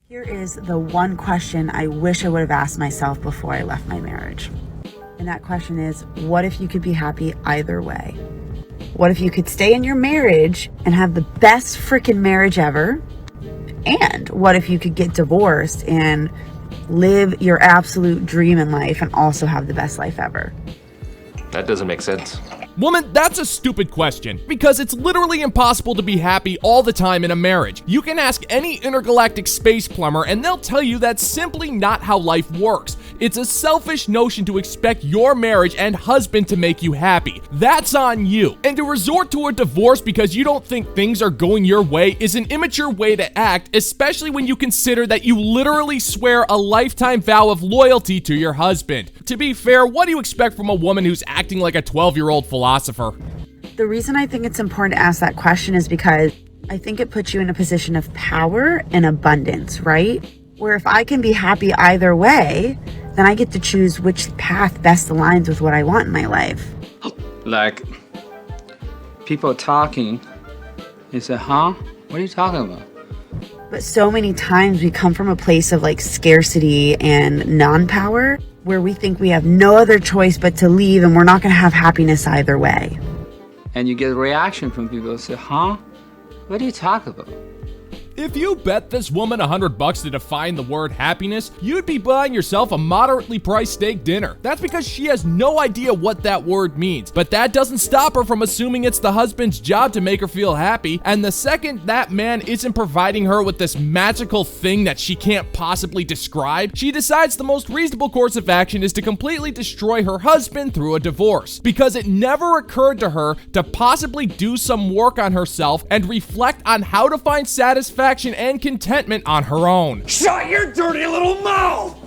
Here is the one question I wish I would have asked myself before I left my marriage. And that question is, what if you could be happy either way? What if you could stay in your marriage and have the best freaking marriage ever? And what if you could get divorced and live your absolute dream in life and also have the best life ever? That doesn't make sense. Woman, that's a stupid question, because it's literally impossible to be happy all the time in a marriage. You can ask any intergalactic space plumber and they'll tell you that's simply not how life works. It's a selfish notion to expect your marriage and husband to make you happy. That's on you. And to resort to a divorce because you don't think things are going your way is an immature way to act, especially when you consider that you literally swear a lifetime vow of loyalty to your husband. To be fair, what do you expect from a woman who's acting like a 12-year-old philosopher? The reason I think it's important to ask that question is because I think it puts you in a position of power and abundance, right? Where if I can be happy either way, then I get to choose which path best aligns with what I want in my life. Like, people talking, you say, huh? What are you talking about? But so many times we come from a place of like scarcity and non-power where we think we have no other choice but to leave and we're not going to have happiness either way. And you get a reaction from people who say, huh? What are you talking about? If you bet this woman $100 to define the word happiness, you'd be buying yourself a moderately priced steak dinner. That's because she has no idea what that word means. But that doesn't stop her from assuming it's the husband's job to make her feel happy. And the second that man isn't providing her with this magical thing that she can't possibly describe, she decides the most reasonable course of action is to completely destroy her husband through a divorce. Because it never occurred to her to possibly do some work on herself and reflect on how to find satisfaction and contentment on her own. Shut your dirty little mouth!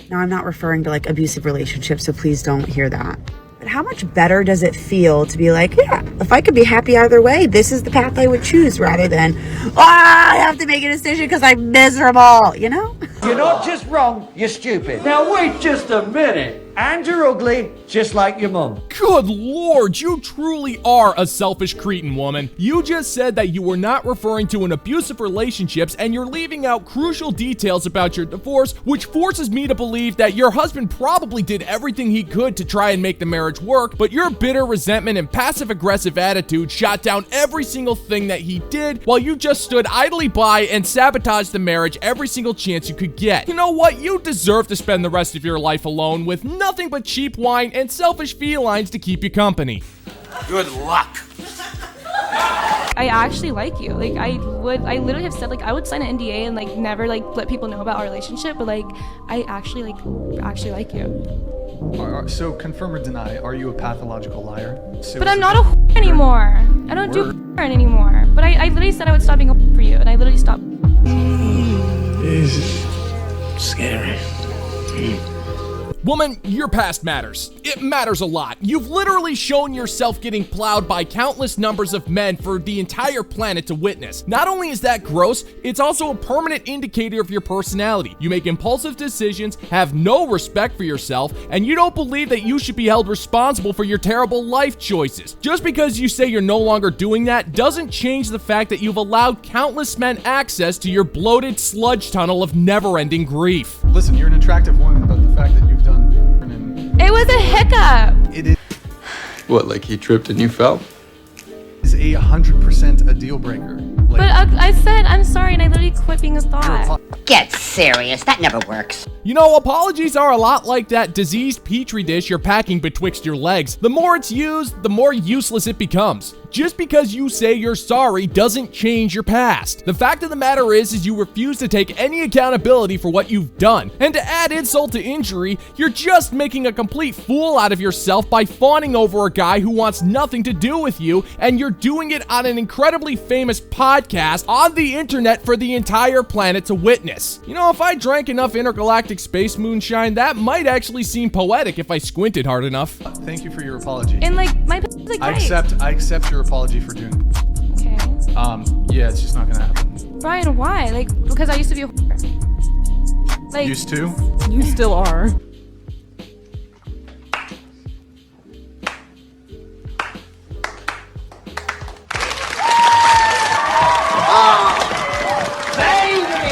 Now, I'm not referring to like abusive relationships, so please don't hear that. But how much better does it feel to be like, yeah, if I could be happy either way, this is the path I would choose, rather than, I have to make a decision because I'm miserable, you know? You're not just wrong, you're stupid. Now wait just a minute. And you're ugly, just like your mum. Good lord, you truly are a selfish cretin, woman. You just said that you were not referring to an abusive relationships and you're leaving out crucial details about your divorce, which forces me to believe that your husband probably did everything he could to try and make the marriage work, but your bitter resentment and passive-aggressive attitude shot down every single thing that he did while you just stood idly by and sabotaged the marriage every single chance you could get. You know what? You deserve to spend the rest of your life alone with nothing but cheap wine and selfish felines to keep you company. Good luck. I actually like you. Like, I literally have said, like, I would sign an NDA and, like, never, like, let people know about our relationship, but, like, I actually like you. So, confirm or deny, are you a pathological liar? But I'm not a anymore. I don't do anymore. But I literally said I would stop being a for you, and I literally stopped. This is scary. Woman, your past matters. It matters a lot. You've literally shown yourself getting plowed by countless numbers of men for the entire planet to witness. Not only is that gross, it's also a permanent indicator of your personality. You make impulsive decisions, have no respect for yourself, and you don't believe that you should be held responsible for your terrible life choices. Just because you say you're no longer doing that doesn't change the fact that you've allowed countless men access to your bloated sludge tunnel of never-ending grief. Listen, you're an attractive woman, but the fact that you've done... It was a hiccup! It is... What, like he tripped and you fell? Is 100% a deal breaker. Like, But I said I'm sorry, and I literally quit being a thought. Get serious, that never works. You know, apologies are a lot like that diseased petri dish you're packing betwixt your legs. The more it's used, the more useless it becomes. Just because you say you're sorry doesn't change your past. The fact of the matter is you refuse to take any accountability for what you've done. And to add insult to injury, you're just making a complete fool out of yourself by fawning over a guy who wants nothing to do with you, and you're doing it on an incredibly famous podcast on the internet for the entire planet to witness. You know, if I drank enough intergalactic space moonshine, that might actually seem poetic if I squinted hard enough. Thank you for your apology. And, like, my like, I accept your apology for doing... Okay. Yeah, it's just not gonna happen. Brian, why? Like, because I used to be a whore. Like, Used to? You still are. Baby!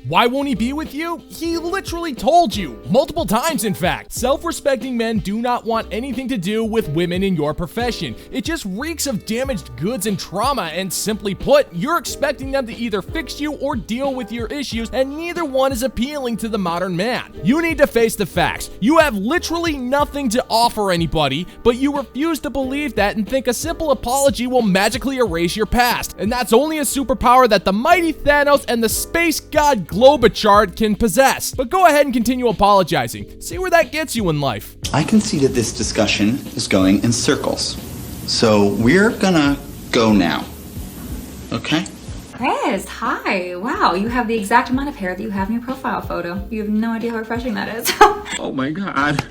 Why won't he be with you? He literally told you, multiple times in fact. Self-respecting men do not want anything to do with women in your profession. It just reeks of damaged goods and trauma, and simply put, you're expecting them to either fix you or deal with your issues, and neither one is appealing to the modern man. You need to face the facts. You have literally nothing to offer anybody, but you refuse to believe that and think a simple apology will magically erase your past. And that's only a superpower that the mighty Thanos and the space god Globochard can possess. But go ahead and continue apologizing. See where that gets you in life. I can see that this discussion is going in circles. So we're gonna go now. Okay? Chris, hi. Wow, you have the exact amount of hair that you have in your profile photo. You have no idea how refreshing that is. Oh my god.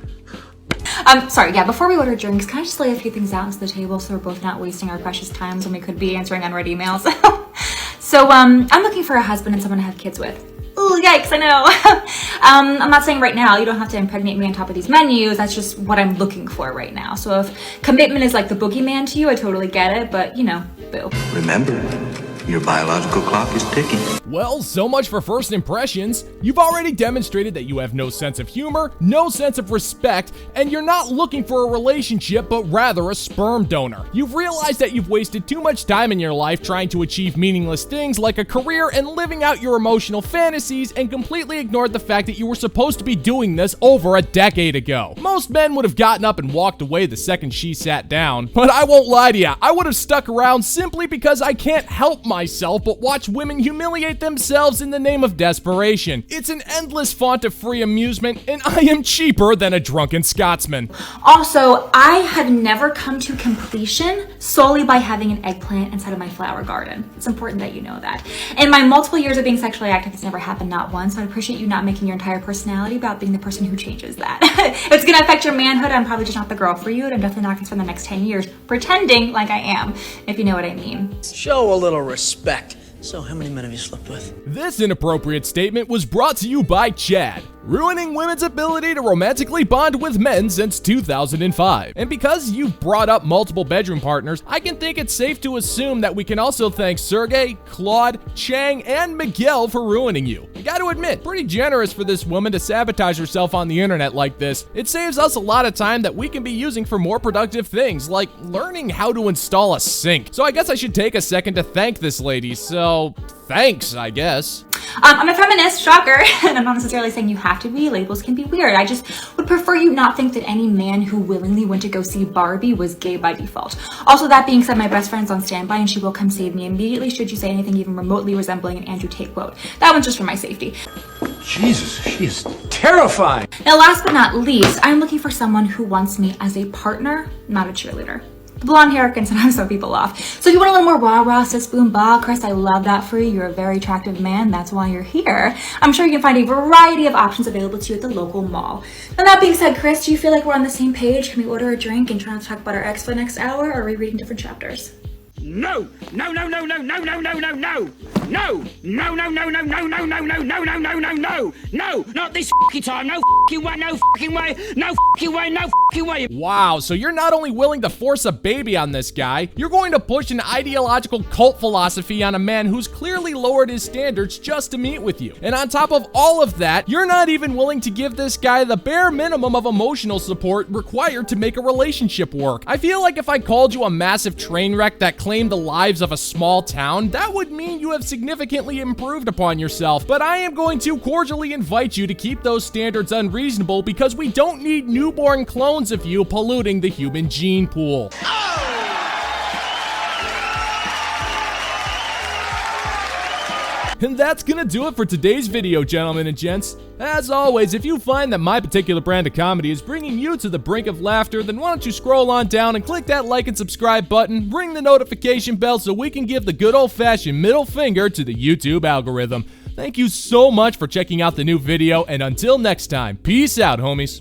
Sorry, yeah, before we order drinks, can I just lay a few things out onto the table so we're both not wasting our precious times when we could be answering unread emails? So, I'm looking for a husband and someone to have kids with. Ooh, yikes, I know. I'm not saying right now, you don't have to impregnate me on top of these menus. That's just what I'm looking for right now. So if commitment is like the boogeyman to you, I totally get it, but you know, boo. Remember, your biological clock is ticking. Well, so much for first impressions. You've already demonstrated that you have no sense of humor, no sense of respect, and you're not looking for a relationship, but rather a sperm donor. You've realized that you've wasted too much time in your life trying to achieve meaningless things like a career and living out your emotional fantasies, and completely ignored the fact that you were supposed to be doing this over a decade ago. Most men would have gotten up and walked away the second she sat down, but I won't lie to you, I would have stuck around simply because I can't help myself but watch women humiliate themselves in the name of desperation. It's an endless font of free amusement, and I am cheaper than a drunken Scotsman. Also, I have never come to completion solely by having an eggplant inside of my flower garden. It's important that you know that. In my multiple years of being sexually active, it's never happened not once, so I'd appreciate you not making your entire personality about being the person who changes that. If it's gonna affect your manhood, I'm probably just not the girl for you, and I'm definitely not gonna spend the next 10 years pretending like I am, if you know what I mean. Show a little respect. So, how many men have you slept with? This inappropriate statement was brought to you by Chad, ruining women's ability to romantically bond with men since 2005. And because you've brought up multiple bedroom partners, I can think it's safe to assume that we can also thank Sergey, Claude, Chang, and Miguel for ruining you. I gotta admit, pretty generous for this woman to sabotage herself on the internet like this. It saves us a lot of time that we can be using for more productive things, like learning how to install a sink. So I guess I should take a second to thank this lady, so thanks, I guess. I'm a feminist, shocker, and I'm not necessarily saying you have to be. Labels can be weird. I just would prefer you not think that any man who willingly went to go see Barbie was gay by default. Also, that being said, my best friend's on standby and she will come save me immediately should you say anything even remotely resembling an Andrew Tate quote. That one's just for my safety. Jesus, she is terrifying. Now, last but not least, I'm looking for someone who wants me as a partner, not a cheerleader. The blonde hair can sometimes throw people off. So if you want a little more rah-rah, sis, boom, bah, Chris, I love that for you. You're a very attractive man. That's why you're here. I'm sure you can find a variety of options available to you at the local mall. Now, that being said, Chris, do you feel like we're on the same page? Can we order a drink and try to talk about our ex for the next hour, or are we reading different chapters? No! No, no, no, no, no, no, no, no, no! No! No, no, no, no, no, no, no, no, no, no, no, no, no! No! Not this f***ing time! No f***ing way! No f***ing way! No f***ing way! No f***ing way! Wow, so you're not only willing to force a baby on this guy, you're going to push an ideological cult philosophy on a man who's clearly lowered his standards just to meet with you. And on top of all of that, you're not even willing to give this guy the bare minimum of emotional support required to make a relationship work. I feel like if I called you a massive train wreck that claimed the lives of a small town, that would mean you have significantly improved upon yourself. But I am going to cordially invite you to keep those standards unreasonable, because we don't need newborn clones of you polluting the human gene pool. And that's gonna do it for today's video, gentlemen and gents. As always, if you find that my particular brand of comedy is bringing you to the brink of laughter, then why don't you scroll on down and click that like and subscribe button, ring the notification bell so we can give the good old-fashioned middle finger to the YouTube algorithm. Thank you so much for checking out the new video, and until next time, peace out, homies.